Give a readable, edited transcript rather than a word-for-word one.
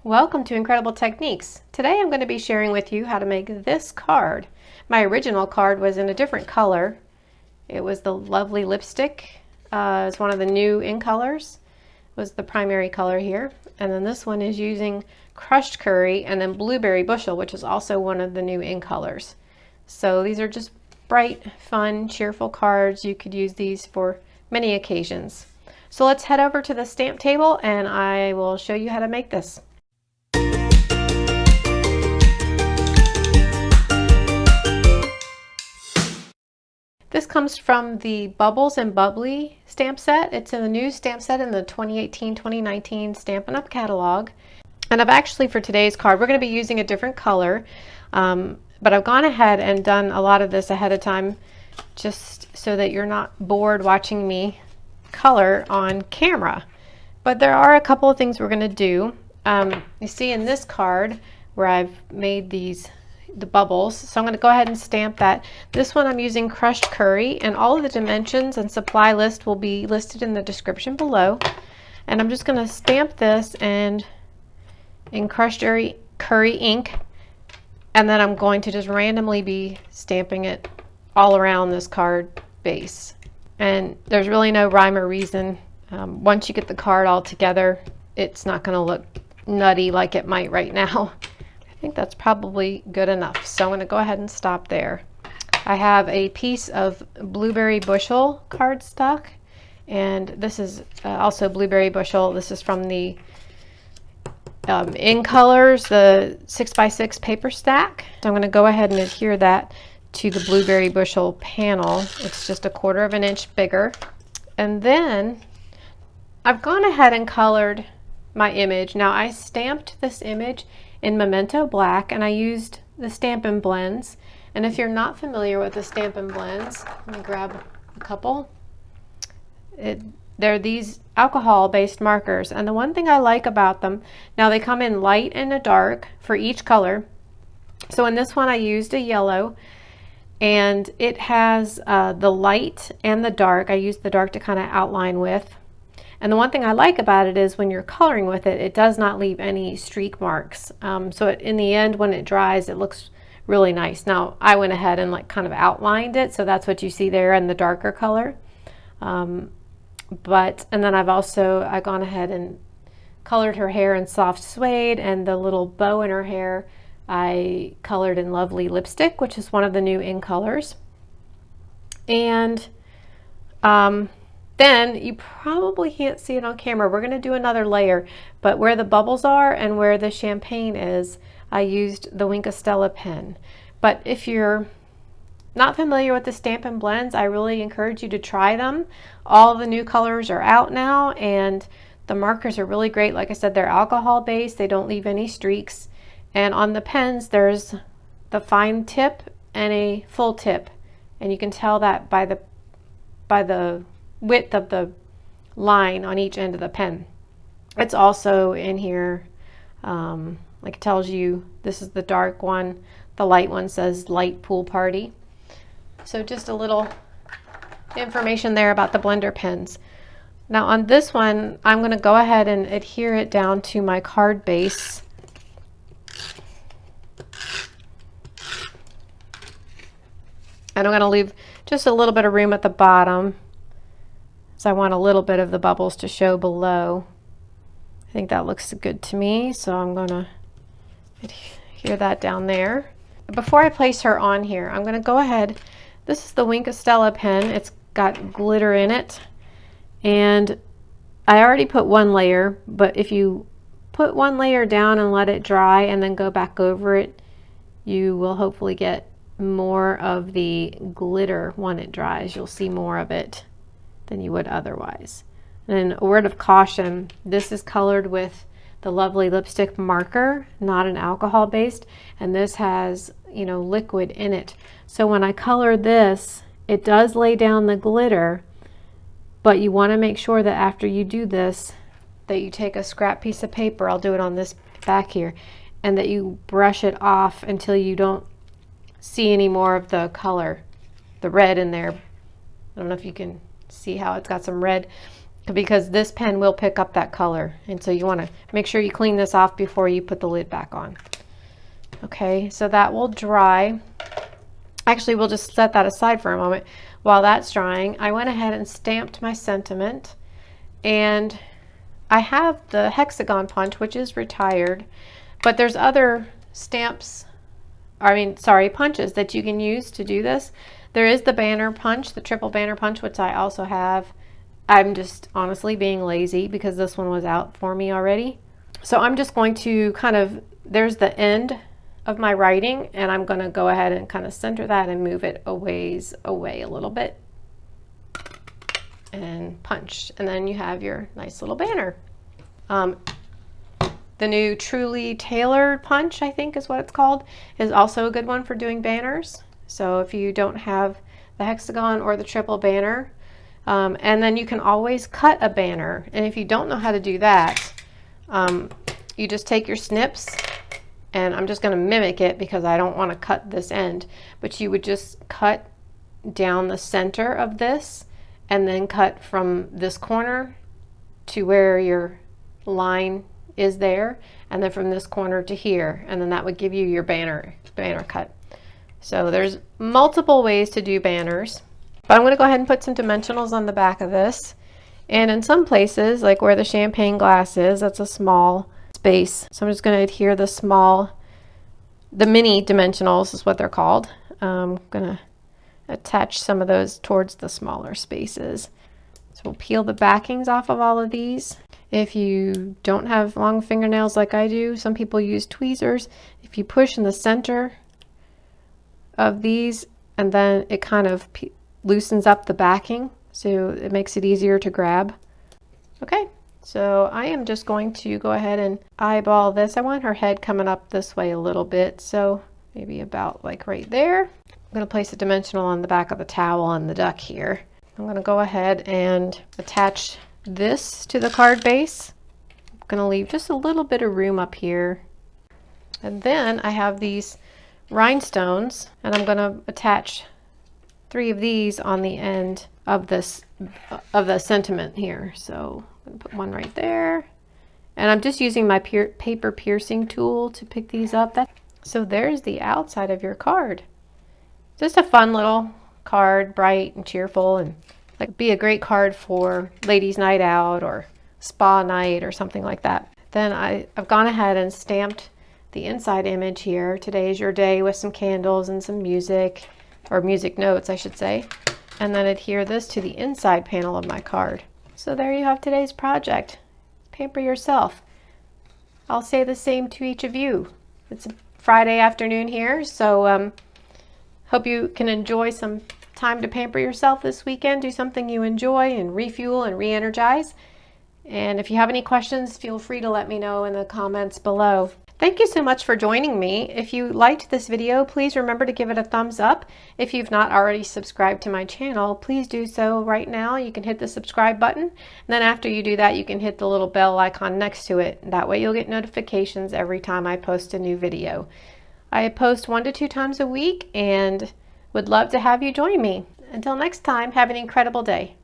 Welcome to Inkredible Techniques. Today I'm going to be sharing with you how to make this card. My original card was in a different color. It was the lovely lipstick. It's one of the new in colors. It was the primary color here. And then this one is using crushed curry and then blueberry bushel, which is also one of the new in colors. So these are just bright, fun, cheerful cards. You could use these for many occasions. So let's head over to the stamp table and I will show you how to make this. This comes from the Bubbles and Bubbly stamp set. It's in the new stamp set in the 2018-2019 Stampin' Up catalog. And I've actually, for today's card, we're going to be using a different color. But I've gone ahead and done a lot of this ahead of time just so that you're not bored watching me color on camera. But there are a couple of things we're going to do. You see in this card where I've made the bubbles, so I'm going to go ahead and stamp that. This one I'm using crushed curry, and all of the dimensions and supply list will be listed in the description below. And I'm just going to stamp this and in crushed curry ink, and then I'm going to just randomly be stamping it all around this card base. And there's really no rhyme or reason. Once you get the card all together, it's not going to look nutty like it might right now. I think that's probably good enough. So I'm going to go ahead and stop there. I have a piece of blueberry bushel cardstock, and this is also blueberry bushel. This is from the In Colors, the 6x6 paper stack. So I'm going to go ahead and adhere that to the blueberry bushel panel. It's just 1/4 of an inch bigger. And then I've gone ahead and colored my image. Now I stamped this image in Memento Black, and I used the Stampin' Blends. And if you're not familiar with the Stampin' Blends, let me grab a couple. They're these alcohol-based markers, and the one thing I like about them, now they come in light and a dark for each color. So in this one I used a yellow, and it has the light and the dark. I used the dark to kind of outline with. And the one thing I like about it is when you're coloring with it, it does not leave any streak marks. So in the end, when it dries, it looks really nice. Now, I went ahead and like kind of outlined it, so that's what you see there in the darker color. And then I've gone ahead and colored her hair in soft suede, and the little bow in her hair I colored in Lovely Lipstick, which is one of the new in colors. And then you probably can't see it on camera. We're going to do another layer, but where the bubbles are and where the champagne is, I used the Wink of Stella pen. But if you're not familiar with the Stampin' Blends, I really encourage you to try them. All the new colors are out now, and the markers are really great. Like I said, they're alcohol based. They don't leave any streaks. And on the pens, there's the fine tip and a full tip, and you can tell that by the width of the line on each end of the pen. It's also in here, like it tells you this is the dark one. The light one says Light Pool Party. So just a little information there about the blender pens. Now on this one, I'm going to go ahead and adhere it down to my card base. And I'm going to leave just a little bit of room at the bottom, so I want a little bit of the bubbles to show below. I think that looks good to me, so I'm going to adhere that down there. Before I place her on here, I'm going to go ahead. This is the Wink of Stella pen. It's got glitter in it, and I already put one layer, but if you put one layer down and let it dry and then go back over it, you will hopefully get more of the glitter when it dries. You'll see more of it than you would otherwise. And a word of caution, this is colored with the Lovely Lipstick marker, not an alcohol based, and this has, you know, liquid in it. So when I color this, it does lay down the glitter, but you want to make sure that after you do this, that you take a scrap piece of paper, I'll do it on this back here, and that you brush it off until you don't see any more of the color, the red in there. I don't know if you can see how it's got some red. because this pen will pick up that color. And so you want to make sure you clean this off before you put the lid back on. Okay, so that will dry. Actually, we'll just set that aside for a moment. While that's drying, I went ahead and stamped my sentiment, and I have the hexagon punch, which is retired, but there's other punches that you can use to do this. There is the banner punch, the triple banner punch, which I also have. I'm just honestly being lazy because this one was out for me already. So I'm just going to there's the end of my writing, and I'm going to go ahead and kind of center that and move it away a little bit and punch, and then you have your nice little banner. The new Truly Tailored punch, I think is what it's called, is also a good one for doing banners. So if you don't have the hexagon or the triple banner, and then you can always cut a banner, and if you don't know how to do that, you just take your snips, and I'm just going to mimic it because I don't want to cut this end, but you would just cut down the center of this and then cut from this corner to where your line is there, and then from this corner to here, and then that would give you your banner cut. So there's multiple ways to do banners, but I'm going to go ahead and put some dimensionals on the back of this. And in some places, like where the champagne glass is, that's a small space. So I'm just going to adhere the mini dimensionals is what they're called. I'm going to attach some of those towards the smaller spaces. So we'll peel the backings off of all of these. If you don't have long fingernails like I do, some people use tweezers. If you push in the center of these, and then it kind of loosens up the backing, so it makes it easier to grab. Okay, so I am just going to go ahead and eyeball this. I want her head coming up this way a little bit, so maybe about like right there. I'm going to place a dimensional on the back of the towel and the duck here. I'm going to go ahead and attach this to the card base. I'm going to leave just a little bit of room up here. And then I have these rhinestones, and I'm going to attach 3 of these on the end of the sentiment here. So I'm going to put one right there, and I'm just using my paper piercing tool to pick these up. So there's the outside of your card. Just a fun little card, bright and cheerful, and like be a great card for ladies' night out or spa night or something like that. Then I've gone ahead and stamped the inside image here. Today is your day, with some candles and some music, or music notes I should say, and then adhere this to the inside panel of my card. So there you have today's project. Pamper yourself. I'll say the same to each of you. It's a Friday afternoon here, so hope you can enjoy some time to pamper yourself this weekend. Do something you enjoy and refuel and re-energize. And if you have any questions, feel free to let me know in the comments below. Thank you so much for joining me. If you liked this video, please remember to give it a thumbs up. If you've not already subscribed to my channel, please do so right now. You can hit the subscribe button, and then after you do that, you can hit the little bell icon next to it. That way you'll get notifications every time I post a new video. I post 1 to 2 times a week and would love to have you join me. Until next time, have an incredible day.